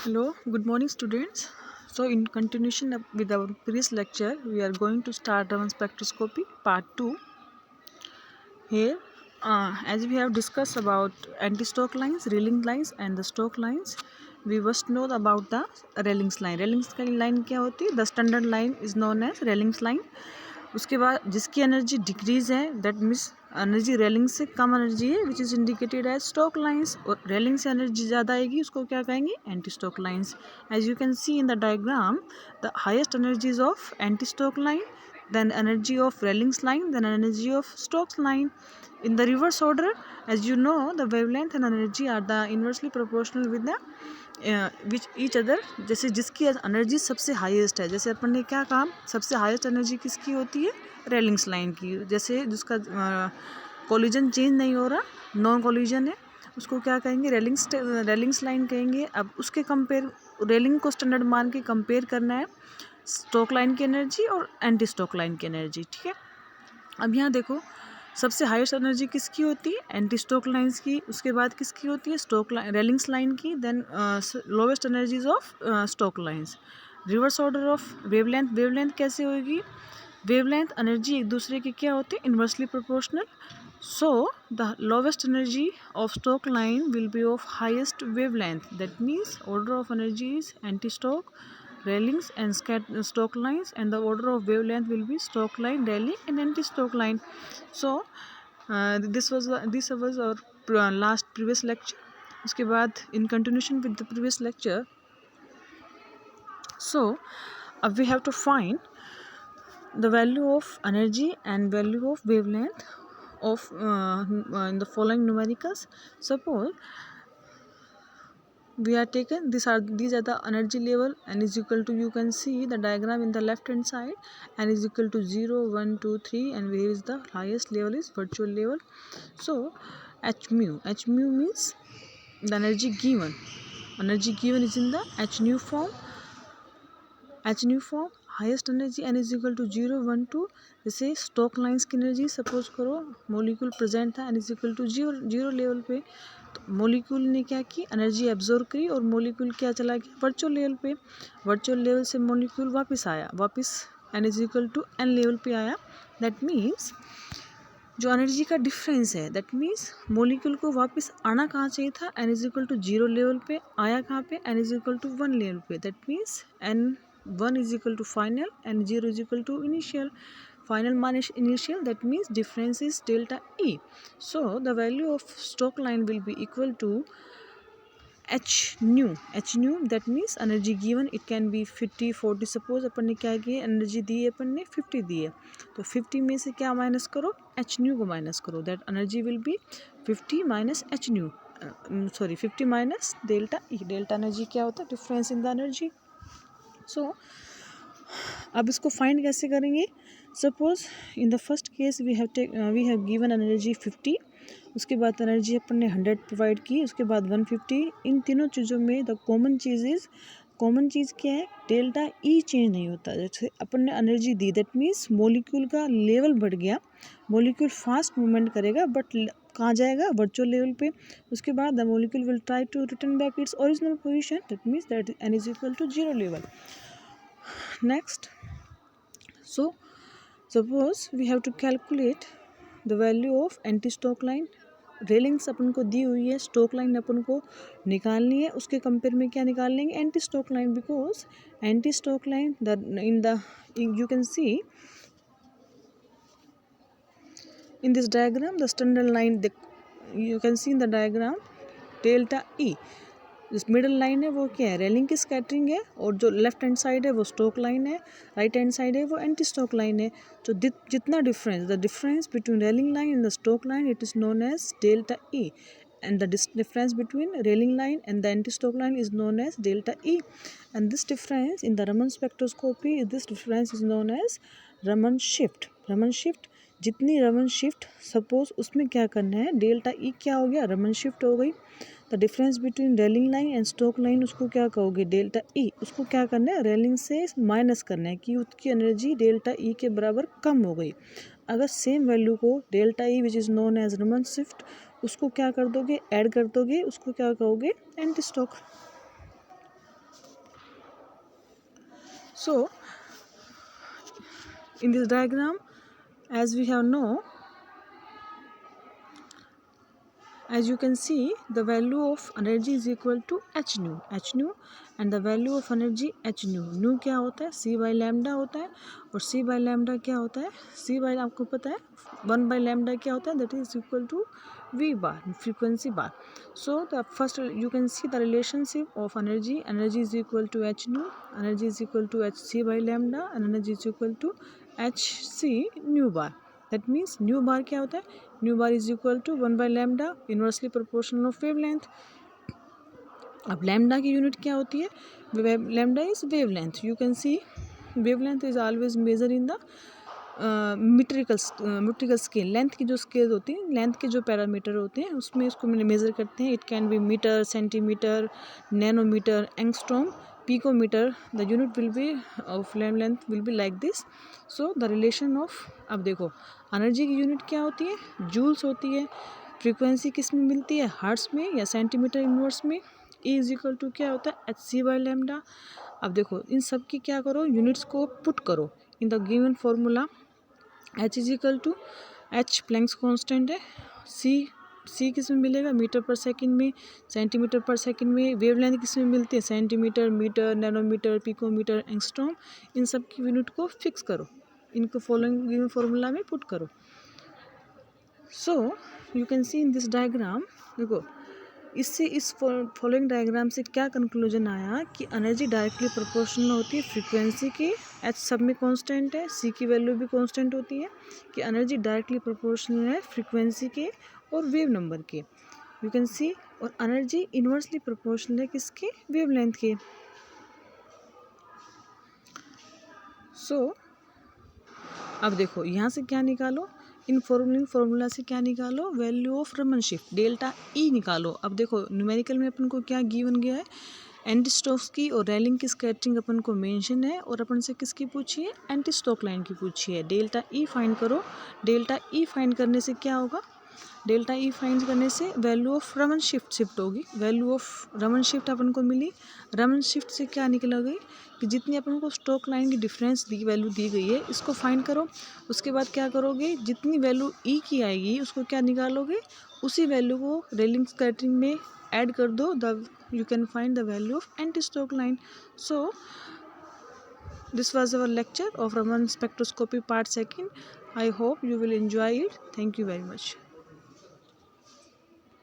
Hello, good morning, students. So, in continuation with our previous lecture, we are going to start Raman spectroscopy part 2. Here, as we have discussed about anti-Stokes lines, Rayleigh lines, and the Stokes lines, we must know about the Rayleigh line. Rayleigh line क्या होती है? The standard line is known as Rayleigh line. उसके बाद जिसकी energy decrease है that means energy railing से कम energy है which is indicated as stock lines, और रेलिंग से एनर्जी ज़्यादा आएगी उसको क्या कहेंगे? Anti stock lines. As you can see in the diagram the highest energies of anti Stokes line, then energy of Rayling's line, then energy of Stokes line. In the reverse order, as you know, the wavelength and energy are the inversely proportional with the which each other. जैसे जिसकी energy सबसे highest है, जैसे अपन ने क्या कहा, सबसे हाईएस्ट एनर्जी किसकी होती है? रेलिंग्स लाइन की. जैसे जिसका कोलिजन चेंज नहीं हो रहा, नॉन कोलिजन है, उसको क्या कहेंगे? रेलिंग्स लाइन कहेंगे. अब उसके कंपेयर रेलिंग को स्टैंडर्ड मान के कंपेयर करना है स्टोक लाइन की एनर्जी और एंटी स्टोक लाइन की एनर्जी. ठीक है, अब यहाँ देखो सबसे हाईएस्ट एनर्जी किसकी होती है? एंटी स्टोक लाइंस की. उसके बाद किसकी होती है? स्टोक लाइन रेलिंग्स लाइन की. Then lowest energies of Stokes lines. Reverse order of wavelength कैसे होगी? वेवलेंथ एनर्जी एक दूसरे की क्या होती है? Inversely proportional. So the lowest energy of Stokes line will be of highest wavelength. That means order of energy is anti-Stokes, Raylings and Stokes lines, and the order of wavelength will be Stokes line, Rayleigh and anti-Stokes line. So this was our last previous lecture. उसके बाद in continuation with the previous lecture, so we have to find the value of energy and value of wavelength of in the following numericals. Suppose we are taken these are the energy level. N is equal to, you can see the diagram in the left hand side, N is equal to 0 1 2 3, and here is the highest level is virtual level. So h mu means the energy given is in the h nu form. Highest energy N is equal to 0 1 2. जैसे Stokes lines की energy suppose करो molecule present था N is equal to zero level पे, तो molecule ने क्या की? Energy absorb करी और मोलिक्यूल क्या चला गया? वर्चुअल लेवल पे. वर्चुअल लेवल से मोलिक्यूल वापस N is equal to N level पे आया. दैट मीन्स जो एनर्जी का डिफरेंस है, दैट मीन्स मोलिक्यूल को वापस आना कहाँ चाहिए था? N is equal to 0 level पे. आया कहाँ पे? N is equal to 1 level पे. That means N1 is equal to final and 0 is equal to initial. Final minus initial, that means difference is delta E. So the value of Stokes line will be equal to h nu, that means energy given it can be 50 40. Suppose अपन ने क्या की energy दी है? अपन ने 50 दी है, तो 50 में से क्या माइनस करो? h nu को माइनस करो. That energy will be 50 minus h nu, 50 minus delta E. Delta energy क्या होता है? Difference in the energy. So अब इसको फाइंड कैसे करेंगे? Suppose in the first case we have given energy 50, उसके बाद एनर्जी अपन ने 100 प्रोवाइड की, उसके बाद 150. इन तीनों चीज़ों में द कॉमन चीज़ क्या है? डेल्टा ई चेंज नहीं होता. जैसे अपन ने एनर्जी दी, दैट मीन्स मोलिक्यूल का लेवल बढ़ गया, मोलिक्यूल फास्ट मूवमेंट करेगा, बट कहाँ जाएगा? वर्चुअल लेवल पे. उसके बाद the molecule will try to return back its original position. That means that N is equal to 0 level. Next, so suppose we have to calculate the value of anti-Stokes line. रेलिंग्स अपन को दी हुई है, Stokes line अपन को निकालनी है. उसके कंपेयर में क्या निकाल लेंगे? Anti Stokes line. Because anti Stokes line you can see in this diagram the standard line, you can see in the diagram delta E. जिस मिडल लाइन है वो क्या है? रेलिंग की स्कैटरिंग है, और जो लेफ्ट हैंड साइड है वो स्टोक लाइन है, राइट हैंड साइड है वो एंटी स्टोक लाइन है. तो जितना डिफरेंस, द डिफरेंस बिटवीन रेलिंग line and the Stokes line, it is known as delta E, and the difference between Rayleigh line and the anti-Stokes line is known as delta E. And this difference in the Raman spectroscopy, this difference is known as Raman shift. जितनी Raman shift, suppose उसमें क्या करना है? Delta E क्या हो गया? Raman shift हो गई. द डिफरेंस बिटवीन रेलिंग लाइन एंड स्टोक लाइन, उसको क्या कहोगे? Delta E. उसको क्या करना है? रेलिंग से माइनस करना है कि उसकी एनर्जी डेल्टा ई के बराबर कम हो गई. अगर सेम वैल्यू को delta E which is known as Raman shift, उसको क्या कर दोगे? ऐड कर दोगे, उसको क्या कहोगे? Anti Stokes. So in this diagram, as we have know, as you can see, the value of energy is equal to h nu, and the value of energy h nu क्या होता है, c by lambda होता है, और c by lambda क्या होता है, c by आपको पता है 1 by lambda क्या होता है, that is equal to v bar, frequency bar. So the first you can see the relationship of energy is equal to h nu, energy is equal to h c by lambda, and energy is equal to h c nu bar. That means nu bar क्या होता है, nu bar is equal to 1 by lambda, inversely proportional of wavelength. अब lambda की unit क्या होती है, lambda is wavelength. You can see wavelength is always measured in the metrical scale. Length की जो स्केल होती है, लेंथ के जो पैरामीटर होते हैं उसमें इसको मेजर करते हैं. It can be metre, centimetre, nanometre, angstrom, picometer. The unit will be of length will be like this. So the relation of, अब देखो एनर्जी की यूनिट क्या होती है, जूल्स होती है. फ्रीक्वेंसी किस में मिलती है, हर्ट्स में या सेंटीमीटर इनवर्स में. E इज इक्वल टू क्या होता है, एच सी बाई लैम्डा. अब देखो इन सब की क्या करो, यूनिट्स को पुट करो in the given formula. H is equal to, H Planck's constant है, C किस में मिलेगा, मीटर पर सेकंड में, सेंटीमीटर पर सेकंड में. वेवलेंथ किस में मिलती है, centimetre, metre, nanometre, picometre, angstrom. इन सब की यूनिट को फिक्स करो, इनको फॉलोइंग गिवन फॉर्मूला में पुट करो. So you can see in this diagram, देखो इससे इस फॉलोइंग डायग्राम से क्या कंक्लूजन आया कि एनर्जी डायरेक्टली प्रोपोर्शनल होती है फ्रीक्वेंसी की. एच सब में कांस्टेंट है, सी की वैल्यू भी कांस्टेंट होती है, कि एनर्जी डायरेक्टली प्रोपोर्शनल है फ्रीक्वेंसी के और वेव नंबर के. यू कैन सी, और एनर्जी इन्वर्सली प्रोपोर्शनल है किसके, वेवलेंथ के. सो अब देखो यहाँ से क्या निकालो, इन फॉर्मूला से क्या निकालो, value of Raman shift delta E निकालो. अब देखो न्यूमेरिकल में अपन को क्या गिवन गया है, एंटी स्टोक्स की और रेलिंग की स्कैटरिंग अपन को मेंशन है, और अपन से किसकी पूछी है, एंटी स्टोक लाइन की पूछी है. डेल्टा ई फाइंड करो. डेल्टा ई फाइंड करने से क्या होगा, डेल्टा ई फाइंड करने से वैल्यू ऑफ रमन शिफ्ट होगी. वैल्यू ऑफ रमन शिफ्ट अपन को मिली. रमन शिफ्ट से क्या निकला गई कि जितनी अपन को स्टोक लाइन की डिफरेंस दी वैल्यू दी गई है, इसको फाइंड करो. उसके बाद क्या करोगे, जितनी वैल्यू ई की आएगी उसको क्या निकालोगे, उसी वैल्यू को रेलिंग स्कैटरिंग में ऐड कर दो. The you can find the value of anti Stokes line. So this was our lecture of Raman spectroscopy part 2. I hope you will enjoy it. Thank you very much.